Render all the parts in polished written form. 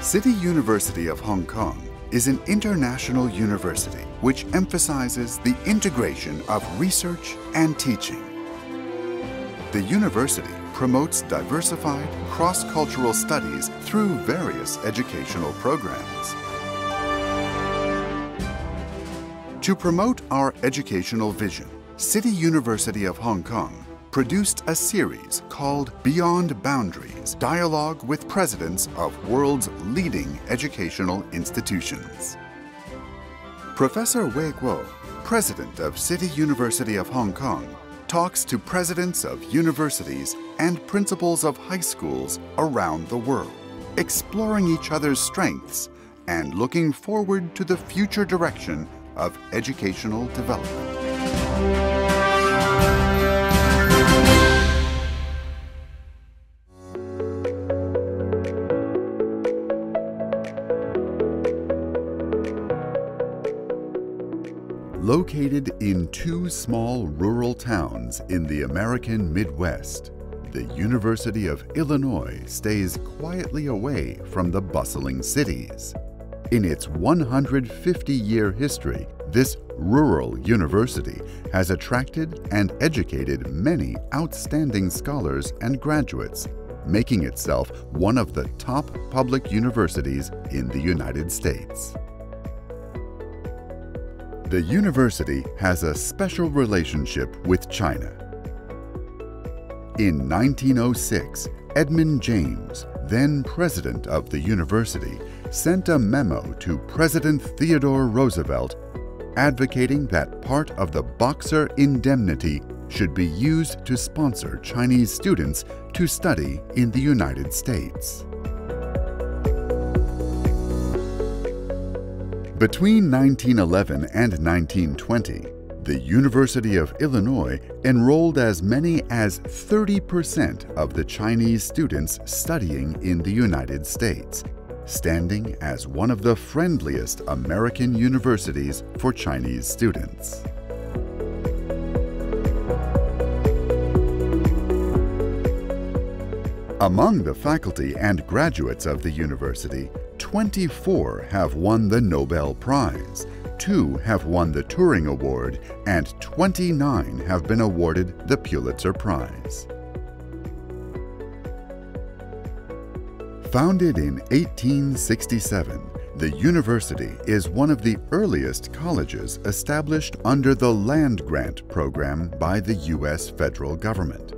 City University of Hong Kong is an international university which emphasizes the integration of research and teaching. The university promotes diversified, cross-cultural studies through various educational programs. To promote our educational vision, City University of Hong Kong produced a series called Beyond Boundaries, Dialogue with Presidents of World's Leading Educational Institutions. Professor Wei Guo, President of City University of Hong Kong, talks to presidents of universities and principals of high schools around the world, exploring each other's strengths and looking forward to the future direction of educational development. Located in two small rural towns in the American Midwest, the University of Illinois stays quietly away from the bustling cities. In its 150-year history, this rural university has attracted and educated many outstanding scholars and graduates, making itself one of the top public universities in the United States. The university has a special relationship with China. In 1906, Edmund James, then president of the university, sent a memo to President Theodore Roosevelt advocating that part of the Boxer indemnity should be used to sponsor Chinese students to study in the United States. Between 1911 and 1920, the University of Illinois enrolled as many as 30% of the Chinese students studying in the United States, standing as one of the friendliest American universities for Chinese students. Among the faculty and graduates of the university, 24 have won the Nobel Prize, 2 have won the Turing Award, and 29 have been awarded the Pulitzer Prize. Founded in 1867, the university is one of the earliest colleges established under the land grant program by the U.S. federal government.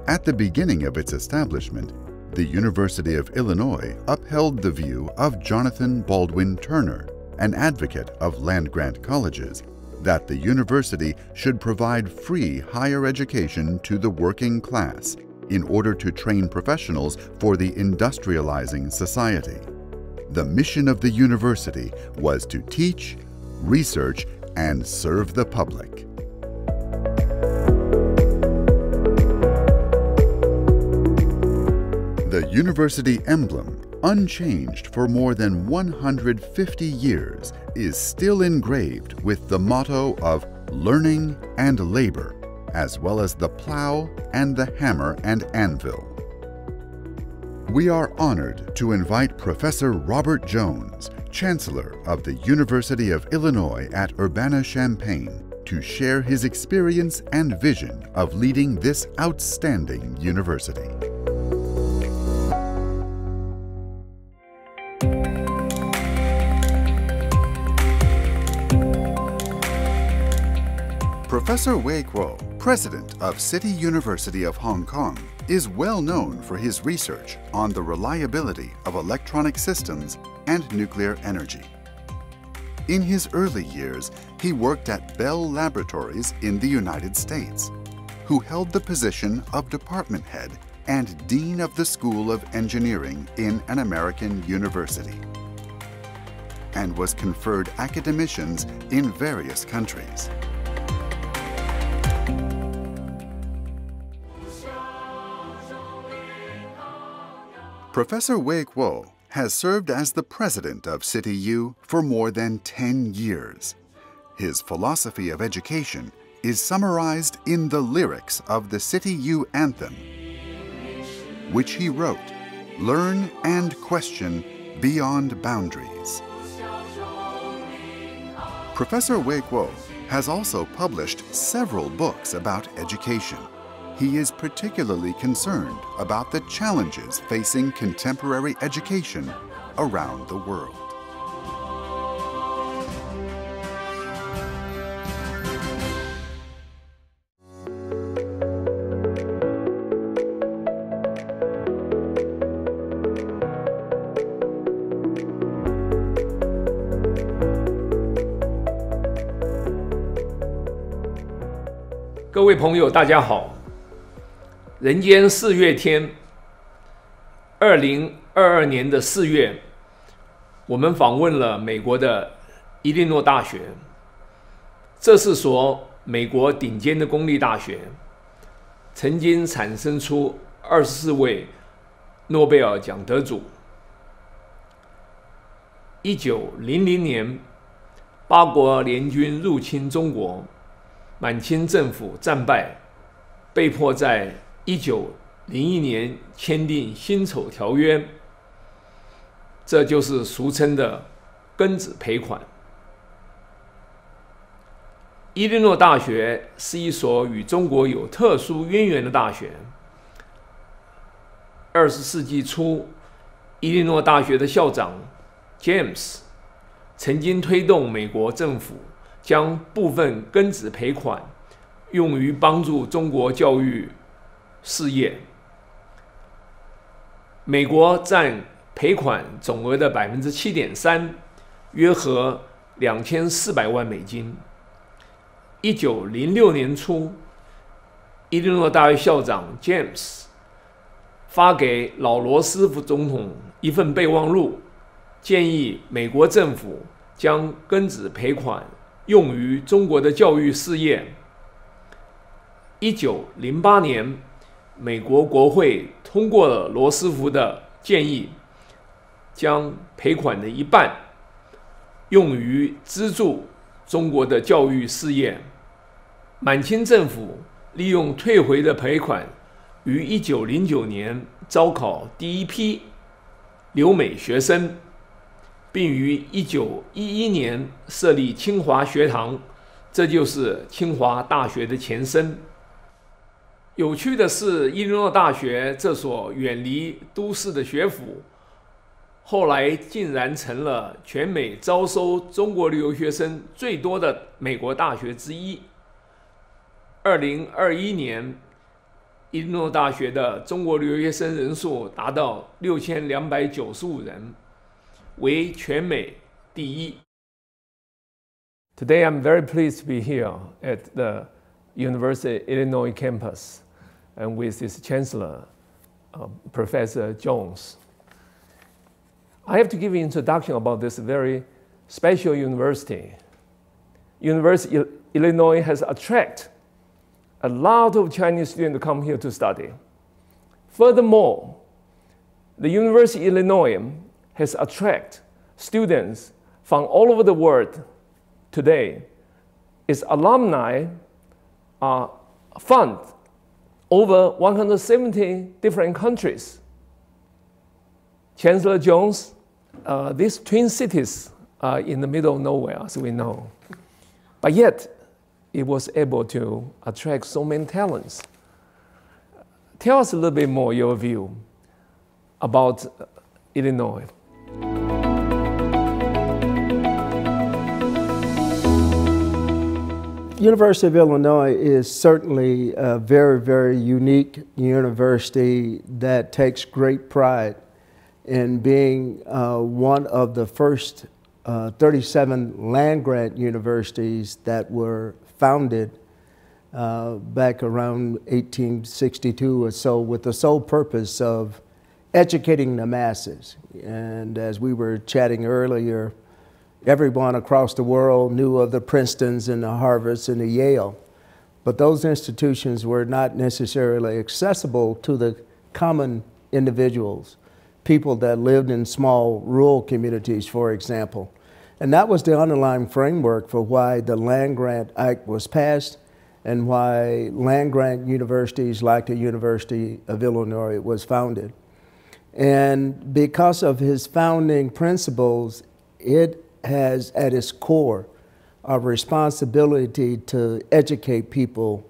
At the beginning of its establishment, the University of Illinois upheld the view of Jonathan Baldwin Turner, an advocate of land-grant colleges, that the university should provide free higher education to the working class in order to train professionals for the industrializing society. The mission of the university was to teach, research, and serve the public. The university emblem, unchanged for more than 150 years, is still engraved with the motto of learning and labor, as well as the plow and the hammer and anvil. We are honored to invite Professor Robert Jones, Chancellor of the University of Illinois at Urbana-Champaign, to share his experience and vision of leading this outstanding university. Professor Wei Guo, President of City University of Hong Kong, is well known for his research on the reliability of electronic systems and nuclear energy. In his early years, he worked at Bell Laboratories in the United States, who held the position of department head and dean of the School of Engineering in an American university, and was conferred academicians in various countries. Professor Wei Guo has served as the president of City U for more than 10 years. His philosophy of education is summarized in the lyrics of the City U anthem, which he wrote, "Learn and question, Beyond Boundaries. Professor Wei Guo has also published several books about education. He is particularly concerned about the challenges facing contemporary education around the world. 各位朋友，大家好！人间四月天，2022年的4月，我们访问了美国的伊利诺大学。这是所美国顶尖的公立大学，曾经产生出24位诺贝尔奖得主。1900年，八国联军入侵中国。满清政府战败，被迫在1901年签订辛丑条约，这就是俗称的庚子赔款。伊利诺大学是一所与中国有特殊渊源的大学。20世纪初，伊利诺大学的校长 James 曾经推动美国政府将部分庚子赔款用于帮助中国教育事业。美国占赔款总额的 7.3%， 约合2400万美金。1906年初，伊利诺大学校长 James 发给老罗斯福总统一份备忘录，建议美国政府将庚子赔款用于中国的教育事业。1908年，美国国会通过了罗斯福的建议，将赔款的一半用于资助中国的教育事业。满清政府利用退回的赔款，于1909年招考第一批留美学生，并于1911年设立清华学堂，这就是清华大学的前身。有趣的是，伊利诺大学这所远离都市的学府，后来竟然成了全美招收中国留学生最多的美国大学之一。2021年，伊利诺大学的中国留学生人数达到6295人。为全美第一。Today, I'm very pleased to be here at the University of Illinois campus and with its chancellor, Professor Jones. I have to give an introduction about this very special university. University of Illinois has attracted a lot of Chinese students to come here to study. Furthermore, the University of Illinois has attracted students from all over the world today. Its alumni are found over 170 different countries. Chancellor Jones, these twin cities are in the middle of nowhere, as we know. But yet, it was able to attract so many talents. Tell us a little bit more your view about Illinois. University of Illinois is certainly a very, very unique university that takes great pride in being one of the first 37 land-grant universities that were founded back around 1862 or so with the sole purpose of educating the masses. And as we were chatting earlier, everyone across the world knew of the Princetons and the Harvards and the Yale, but those institutions were not necessarily accessible to the common individuals, people that lived in small rural communities, for example. And that was the underlying framework for why the land-grant act was passed and why land-grant universities like the University of Illinois was founded. And because of his founding principles, it has at its core a responsibility to educate people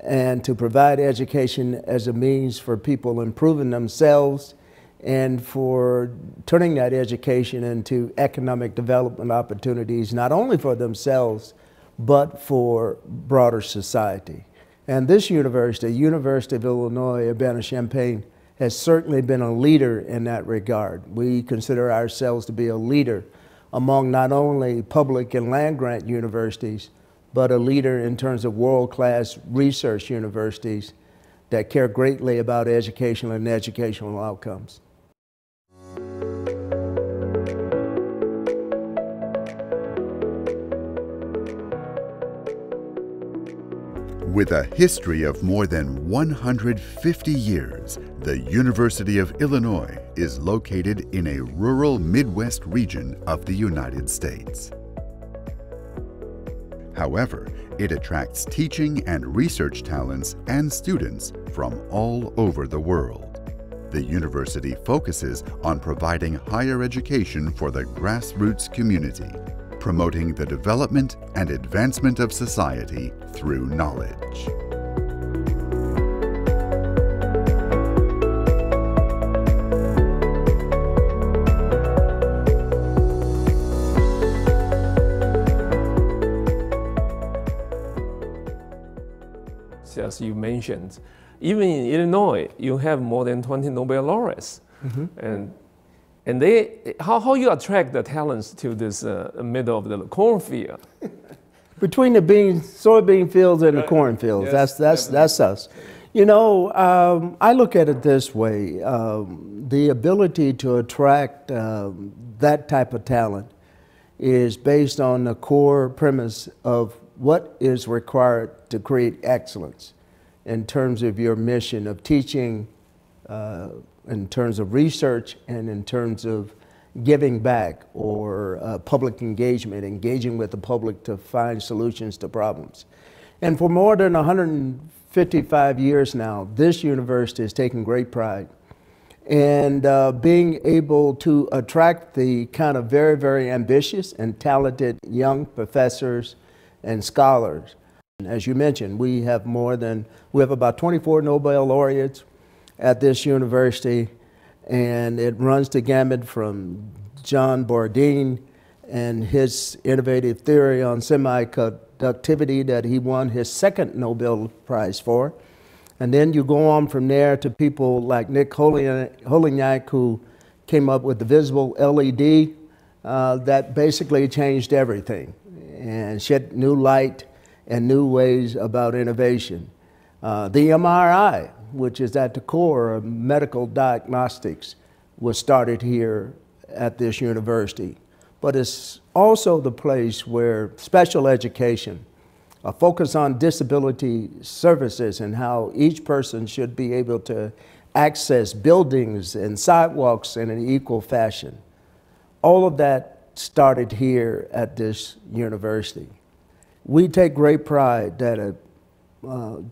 and to provide education as a means for people improving themselves and for turning that education into economic development opportunities, not only for themselves, but for broader society. And this university, University of Illinois, Urbana-Champaign, has certainly been a leader in that regard. We consider ourselves to be a leader among not only public and land-grant universities, but a leader in terms of world-class research universities that care greatly about educational and educational outcomes. With a history of more than 150 years, the University of Illinois is located in a rural Midwest region of the United States. However, it attracts teaching and research talents and students from all over the world. The university focuses on providing higher education for the grassroots community, promoting the development and advancement of society through knowledge. As you mentioned, even in Illinois, you have more than 20 Nobel laureates. Mm-hmm. And they, how you attract the talents to this middle of the cornfield? Between the soybean fields and the cornfields, yes, that's us. You know, I look at it this way: the ability to attract that type of talent is based on the core premise of what is required to create excellence in terms of your mission of teaching, in terms of research, and in terms of giving back or public engagement, engaging with the public to find solutions to problems. And for more than 155 years now, this university has taken great pride in being able to attract the kind of very, very ambitious and talented young professors and scholars. As you mentioned, we have about 24 Nobel laureates at this university, and it runs the gamut from John Bourdin and his innovative theory on semiconductivity that he won his second Nobel Prize for. And then you go on from there to people like Nick Holonyak, who came up with the visible LED that basically changed everything and shed new light and new ways about innovation. The MRI, which is at the core of medical diagnostics, was started here at this university. But it's also the place where special education, a focus on disability services and how each person should be able to access buildings and sidewalks in an equal fashion. All of that started here at this university. We take great pride that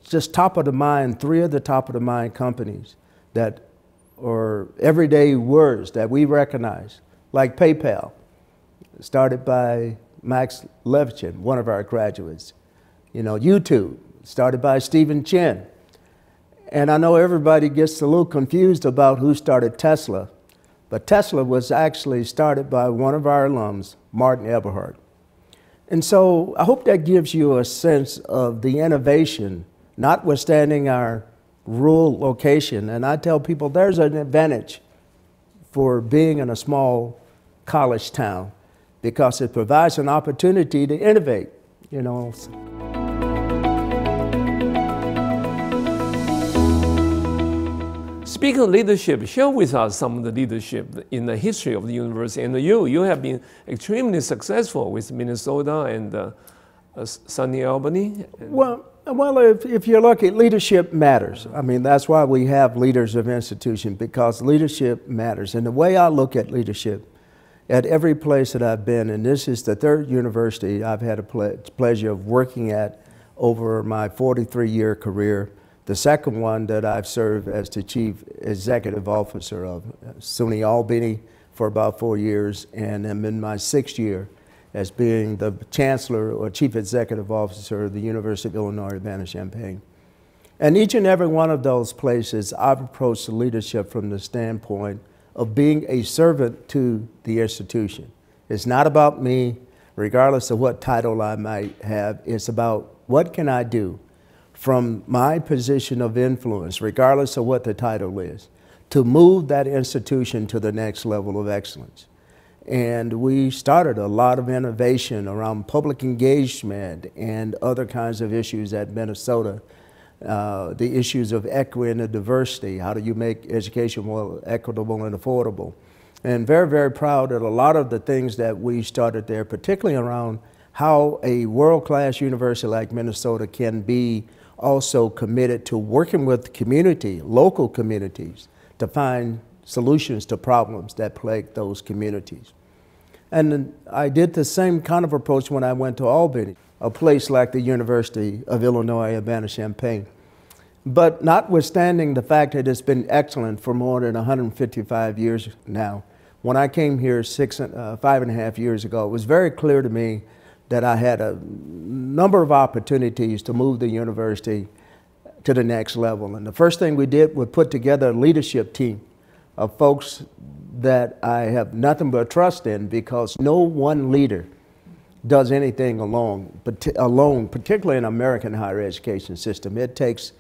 just top of the mind, 3 of the top of the mind companies that are everyday words that we recognize, like PayPal, started by Max Levchin, one of our graduates. You know, YouTube, started by Stephen Chen. And I know everybody gets a little confused about who started Tesla, but Tesla was actually started by one of our alums, Martin Eberhard. And so I hope that gives you a sense of the innovation, notwithstanding our rural location. And I tell people there's an advantage for being in a small college town because it provides an opportunity to innovate, you know. Speaking of leadership, share with us some of the leadership in the history of the university. And you have been extremely successful with Minnesota and sunny Albany. Well, if you're lucky, leadership matters. I mean, that's why we have leaders of institutions, because leadership matters. And the way I look at leadership, at every place that I've been, and this is the 3rd university I've had a pleasure of working at over my 43-year career, The second one that I've served as the Chief Executive Officer of SUNY Albany for about 4 years, and I'm in my 6th year as being the Chancellor or Chief Executive Officer of the University of Illinois Urbana-Champaign. And each and every one of those places, I've approached the leadership from the standpoint of being a servant to the institution. It's not about me, regardless of what title I might have. It's about what can I do from my position of influence, regardless of what the title is, to move that institution to the next level of excellence. And we started a lot of innovation around public engagement and other kinds of issues at Minnesota. The issues of equity and diversity. How do you make education more equitable and affordable? And very, very proud that a lot of the things that we started there, particularly around how a world-class university like Minnesota can be also committed to working with community, local communities, to find solutions to problems that plague those communities. And I did the same kind of approach when I went to Albany, a place like the University of Illinois Urbana-Champaign. But notwithstanding the fact that it's been excellent for more than 155 years now, when I came here 5.5 years ago, it was very clear to me that I had a number of opportunities to move the university to the next level. And the first thing we did was put together a leadership team of folks that I have nothing but trust in, because no one leader does anything alone, particularly in American higher education system. It takes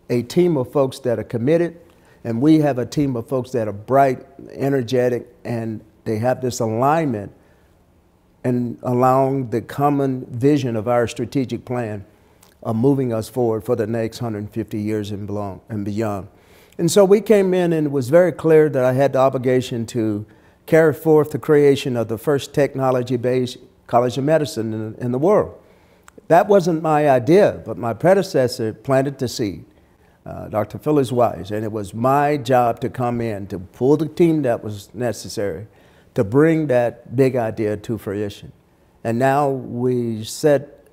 a team of folks that are committed, and we have a team of folks that are bright, energetic, and they have this alignment and allowing the common vision of our strategic plan of moving us forward for the next 150 years and beyond. And so we came in, and it was very clear that I had the obligation to carry forth the creation of the first technology-based College of Medicine in the world. That wasn't my idea, but my predecessor planted the seed, Dr. Phyllis Wise, and it was my job to come in, to pull the team that was necessary to bring that big idea to fruition. And now we set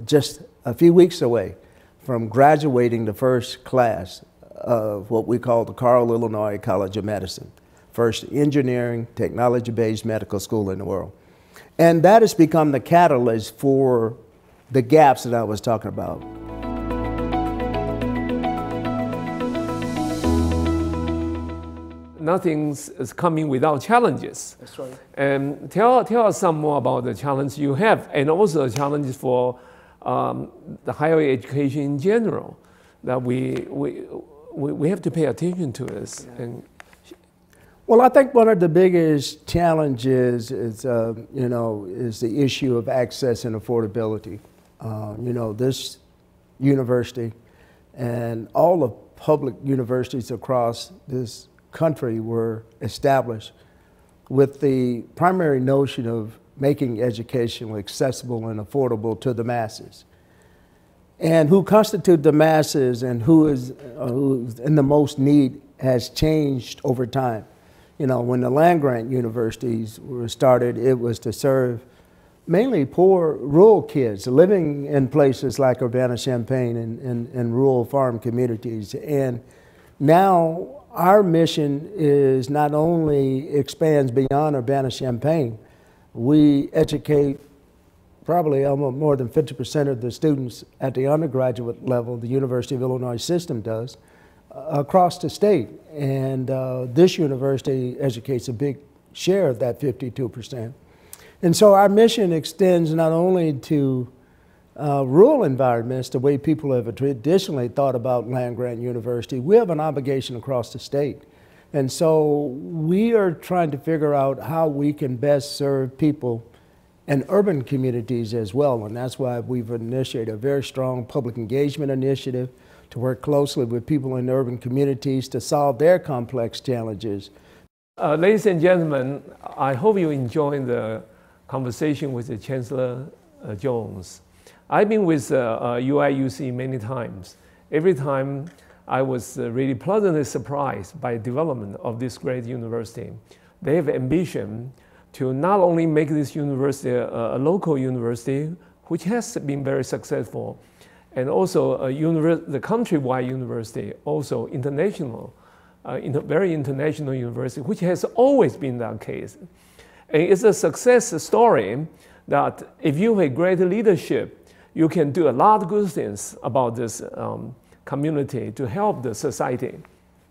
just a few weeks away from graduating the first class of what we call the Carle, Illinois College of Medicine, first engineering, technology-based medical school in the world. And that has become the catalyst for the gaps that I was talking about. Nothing is coming without challenges. That's right. And tell us some more about the challenge you have, and also the challenges for the higher education in general, that we have to pay attention to this. Yeah. And well, I think one of the biggest challenges is, is the issue of access and affordability. This university and all the public universities across this country were established with the primary notion of making education accessible and affordable to the masses. And who constitute the masses and who's in the most need has changed over time. When the land-grant universities were started, it was to serve mainly poor rural kids living in places like Urbana-Champaign and rural farm communities. And now our mission is not only expands beyond Urbana-Champaign, we educate probably almost more than 50% of the students at the undergraduate level, the University of Illinois system does, across the state. And this university educates a big share of that 52%. And so our mission extends not only to rural environments, the way people have traditionally thought about land-grant university. We have an obligation across the state. And so we are trying to figure out how we can best serve people in urban communities as well. And that's why we've initiated a very strong public engagement initiative to work closely with people in urban communities to solve their complex challenges. Ladies and gentlemen, I hope you enjoyed the conversation with the Chancellor Jones. I've been with UIUC many times. Every time I was really pleasantly surprised by the development of this great university. They have ambition to not only make this university a local university, which has been very successful, and also the countrywide university, also international, very international university, which has always been that case. And it's a success story that if you have great leadership, you can do a lot of good things about this community to help the society.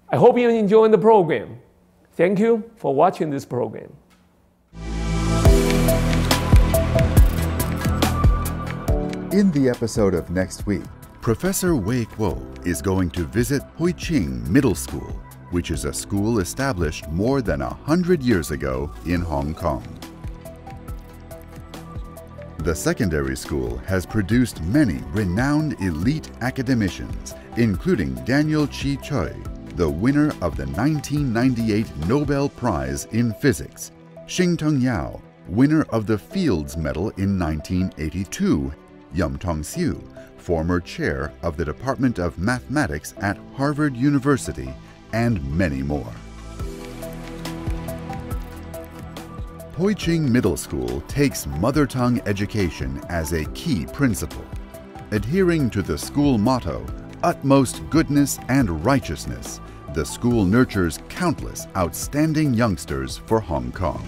I hope you enjoy the program. Thank you for watching this program. In the episode of next week, Professor Wei Kuo is going to visit Hui Ching Middle School, which is a school established more than 100 years ago in Hong Kong. The secondary school has produced many renowned elite academicians, including Daniel Chi Choi, the winner of the 1998 Nobel Prize in Physics, Xing-Tung Yao, winner of the Fields Medal in 1982, Yum Tong-Siu, former chair of the Department of Mathematics at Harvard University, and many more. Hui Ching Middle School takes mother tongue education as a key principle. Adhering to the school motto, utmost goodness and righteousness, the school nurtures countless outstanding youngsters for Hong Kong.